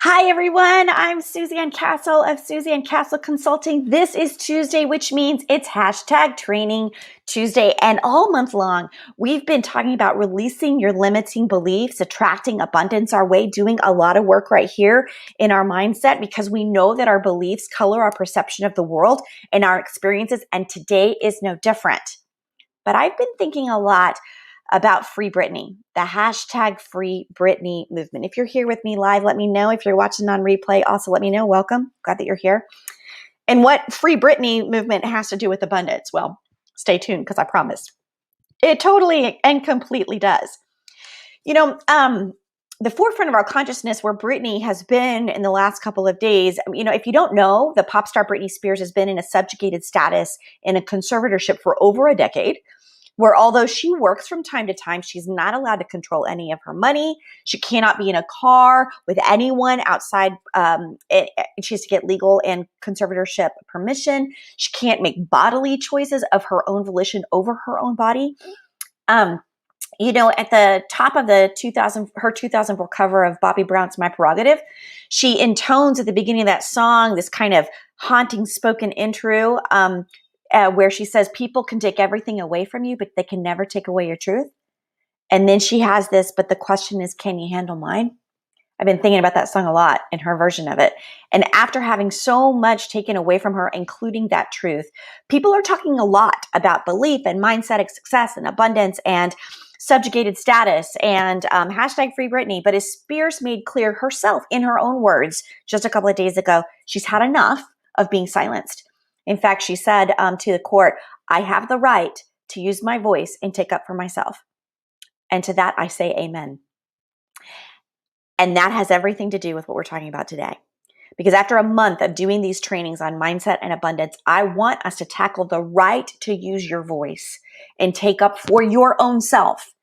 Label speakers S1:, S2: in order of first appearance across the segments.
S1: Hi, everyone. I'm Suzanne Castle of Suzanne Castle Consulting. This is Tuesday, which means it's hashtag Training Tuesday. And all month long, we've been talking about releasing your limiting beliefs, attracting abundance our way, doing a lot of work right here in our mindset because we know that our beliefs color our perception of the world and our experiences. And today is no different. But I've been thinking a lot about Free Britney, the hashtag Free Britney movement. If you're here with me live, let me know. If you're watching on replay, also let me know. Welcome. Glad that you're here. And what Free Britney movement has to do with abundance? Well, stay tuned because I promise. It totally and completely does. The forefront of our consciousness where Britney has been in the last couple of days, if you don't know, the pop star Britney Spears has been in a subjugated status in a conservatorship for over a decade, where although she works from time to time, she's not allowed to control any of her money. She cannot be in a car with anyone outside. She has to get legal and conservatorship permission. She can't make bodily choices of her own volition over her own body. At the top of her 2004 cover of Bobby Brown's My Prerogative, she intones at the beginning of that song this kind of haunting spoken intro, where she says, people can take everything away from you, but they can never take away your truth. And then she has this, but the question is, can you handle mine? I've been thinking about that song a lot in her version of it. And after having so much taken away from her, including that truth, people are talking a lot about belief and mindset of success and abundance and subjugated status and hashtag Free Britney. But as Spears made clear herself in her own words just a couple of days ago, she's had enough of being silenced. In fact, she said to the court, I have the right to use my voice and take up for myself. And to that, I say amen. And that has everything to do with what we're talking about today. Because after a month of doing these trainings on mindset and abundance, I want us to tackle the right to use your voice and take up for your own self.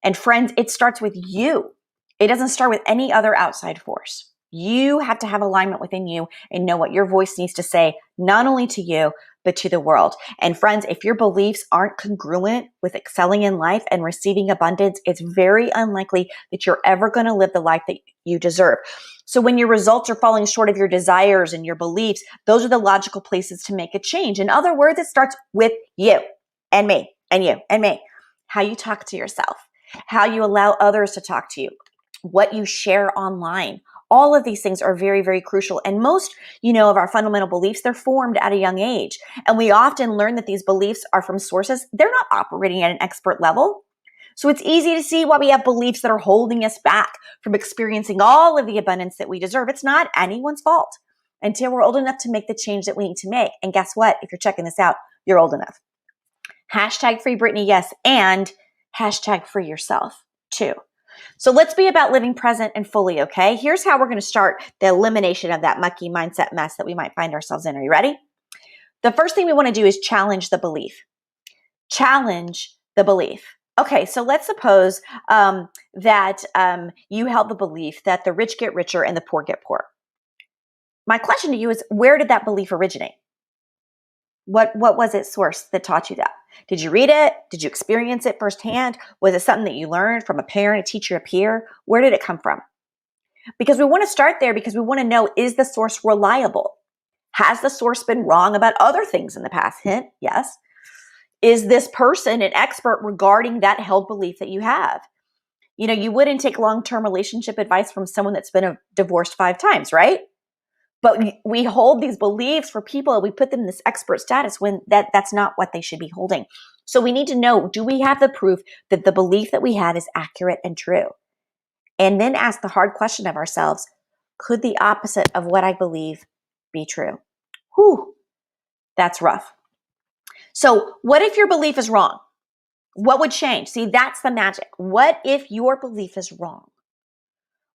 S1: And friends, it starts with you. It doesn't start with any other outside force. You have to have alignment within you and know what your voice needs to say, not only to you, but to the world. And friends, if your beliefs aren't congruent with excelling in life and receiving abundance, it's very unlikely that you're ever going to live the life that you deserve. So when your results are falling short of your desires and your beliefs, those are the logical places to make a change. In other words, it starts with you and me and you and me. How you talk to yourself, how you allow others to talk to you, what you share online. All of these things are very, very crucial. And most, of our fundamental beliefs, they're formed at a young age. And we often learn that these beliefs are from sources. They're not operating at an expert level. So it's easy to see why we have beliefs that are holding us back from experiencing all of the abundance that we deserve. It's not anyone's fault until we're old enough to make the change that we need to make. And guess what? If you're checking this out, you're old enough. Hashtag Free Britney, yes. And hashtag Free Yourself, too. So let's be about living present and fully, okay? Here's how we're going to start the elimination of that mucky mindset mess that we might find ourselves in. Are you ready? The first thing we want to do is challenge the belief. Challenge the belief. Okay, so let's suppose that you held the belief that the rich get richer and the poor get poor. My question to you is, where did that belief originate? What was its source that taught you that? Did you read it? Did you experience it firsthand? Was it something that you learned from a parent, a teacher, a peer? Where did it come from? Because we want to start there because we want to know, is the source reliable? Has the source been wrong about other things in the past? Hint, yes. Is this person an expert regarding that held belief that you have? You wouldn't take long-term relationship advice from someone that's been divorced 5 times, right? But we hold these beliefs for people and we put them in this expert status when that's not what they should be holding. So we need to know, do we have the proof that the belief that we have is accurate and true? And then ask the hard question of ourselves, could the opposite of what I believe be true? Whew, that's rough. So what if your belief is wrong? What would change? See, that's the magic. What if your belief is wrong?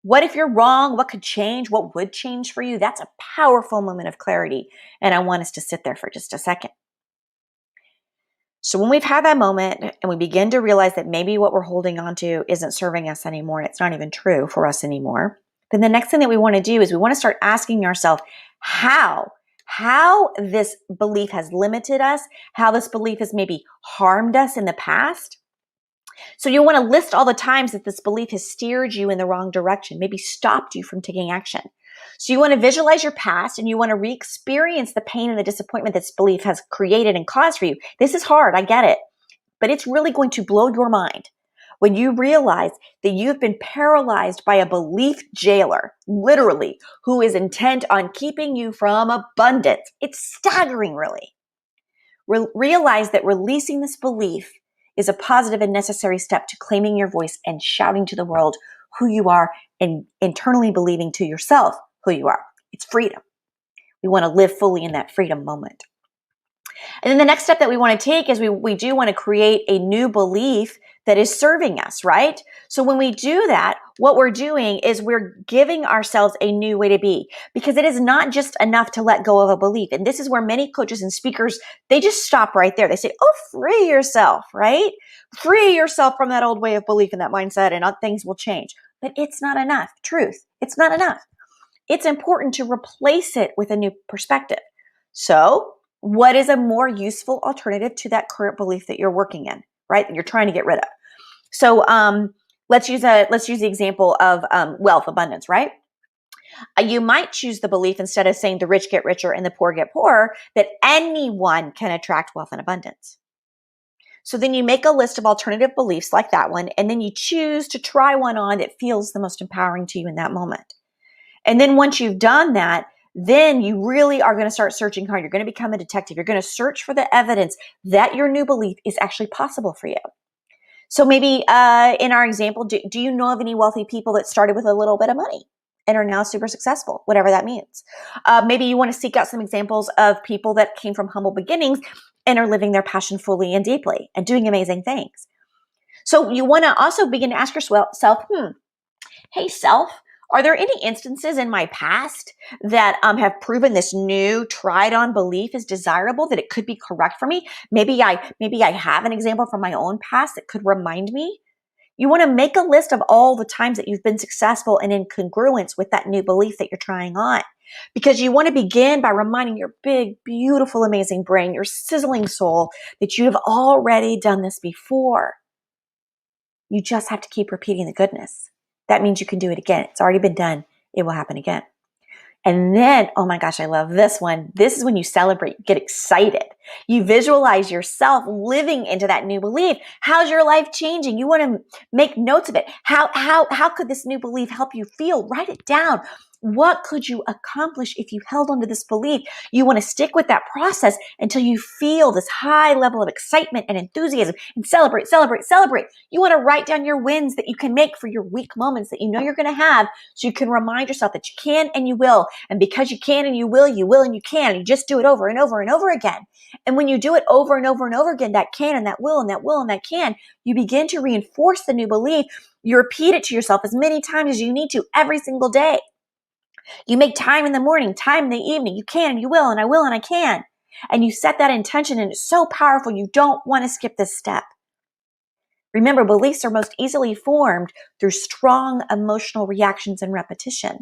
S1: What if you're wrong? What could change? What would change for you? That's a powerful moment of clarity. And I want us to sit there for just a second. So when we've had that moment and we begin to realize that maybe what we're holding on to isn't serving us anymore, and it's not even true for us anymore, then the next thing that we want to do is we want to start asking ourselves how this belief has limited us, how this belief has maybe harmed us in the past, So you want to list all the times that this belief has steered you in the wrong direction, maybe stopped you from taking action. So you want to visualize your past and you want to re-experience the pain and the disappointment this belief has created and caused for you. This is hard, I get it, but it's really going to blow your mind when you realize that you've been paralyzed by a belief jailer, literally, who is intent on keeping you from abundance. It's staggering, really. Realize that releasing this belief is a positive and necessary step to claiming your voice and shouting to the world who you are and internally believing to yourself who you are. It's freedom. We want to live fully in that freedom moment. And then the next step that we want to take is we do want to create a new belief that is serving us, right? So when we do that, what we're doing is we're giving ourselves a new way to be, because it is not just enough to let go of a belief. And this is where many coaches and speakers, they just stop right there. They say, oh, free yourself, right? Free yourself from that old way of belief and that mindset and things will change. But it's not enough. Truth, it's not enough. It's important to replace it with a new perspective. So what is a more useful alternative to that current belief that you're working in, right? That you're trying to get rid of. So let's use the example of wealth, abundance, right? You might choose the belief, instead of saying the rich get richer and the poor get poorer, that anyone can attract wealth and abundance. So then you make a list of alternative beliefs like that one, and then you choose to try one on that feels the most empowering to you in that moment. And then once you've done that, then you really are going to start searching hard. You're going to become a detective. You're going to search for the evidence that your new belief is actually possible for you. So maybe in our example, do you know of any wealthy people that started with a little bit of money and are now super successful, whatever that means? Maybe you want to seek out some examples of people that came from humble beginnings and are living their passion fully and deeply and doing amazing things. So you want to also begin to ask yourself, hey, self, are there any instances in my past that have proven this new tried-on belief is desirable, that it could be correct for me? Maybe I have an example from my own past that could remind me. You want to make a list of all the times that you've been successful and in congruence with that new belief that you're trying on. Because you want to begin by reminding your big, beautiful, amazing brain, your sizzling soul, that you have already done this before. You just have to keep repeating the goodness. That means you can do it again. It's already been done. It will happen again. And then, oh my gosh, I love this one. This is when you celebrate, you get excited. You visualize yourself living into that new belief. How's your life changing? You want to make notes of it. How could this new belief help you feel? Write it down. What could you accomplish if you held onto this belief? You want to stick with that process until you feel this high level of excitement and enthusiasm and celebrate, celebrate, celebrate. You want to write down your wins that you can make for your weak moments that you know you're going to have, so you can remind yourself that you can and you will. And because you can and you will and you can. You just do it over and over and over again. And when you do it over and over and over again, that can and that will and that will and that can, you begin to reinforce the new belief. You repeat it to yourself as many times as you need to every single day. You make time in the morning, time in the evening. You can and you will and I will and I can. And you set that intention, and it's so powerful. You don't want to skip this step. Remember, beliefs are most easily formed through strong emotional reactions and repetition.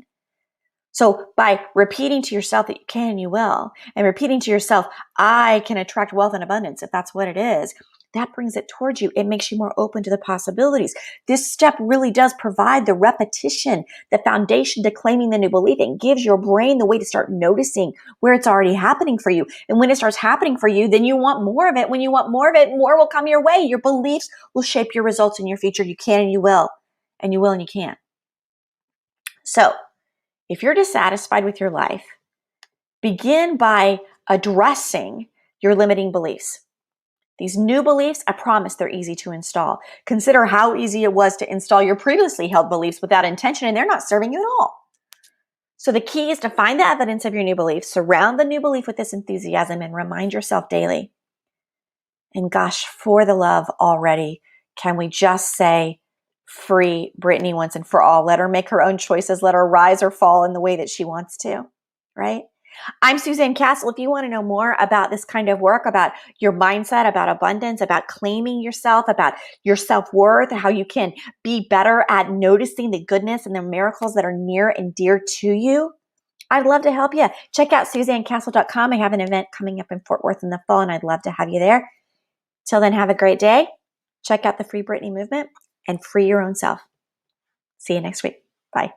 S1: So by repeating to yourself that you can and you will, and repeating to yourself, I can attract wealth and abundance, if that's what it is, that brings it towards you. It makes you more open to the possibilities. This step really does provide the repetition, the foundation to claiming the new belief. It gives your brain the way to start noticing where it's already happening for you. And when it starts happening for you, then you want more of it. When you want more of it, more will come your way. Your beliefs will shape your results in your future. You can and you will, and you will and you can. So if you're dissatisfied with your life, begin by addressing your limiting beliefs. These new beliefs, I promise they're easy to install. Consider how easy it was to install your previously held beliefs without intention, and they're not serving you at all. So the key is to find the evidence of your new belief, surround the new belief with this enthusiasm, and remind yourself daily. And gosh, for the love already, can we just say, free Brittany once and for all. Let her make her own choices. Let her rise or fall in the way that she wants to, right? I'm Suzanne Castle. If you want to know more about this kind of work, about your mindset, about abundance, about claiming yourself, about your self-worth, how you can be better at noticing the goodness and the miracles that are near and dear to you, I'd love to help you. Check out SuzanneCastle.com. I have an event coming up in Fort Worth in the fall, and I'd love to have you there. Till then, have a great day. Check out the Free Britney movement and free your own self. See you next week. Bye.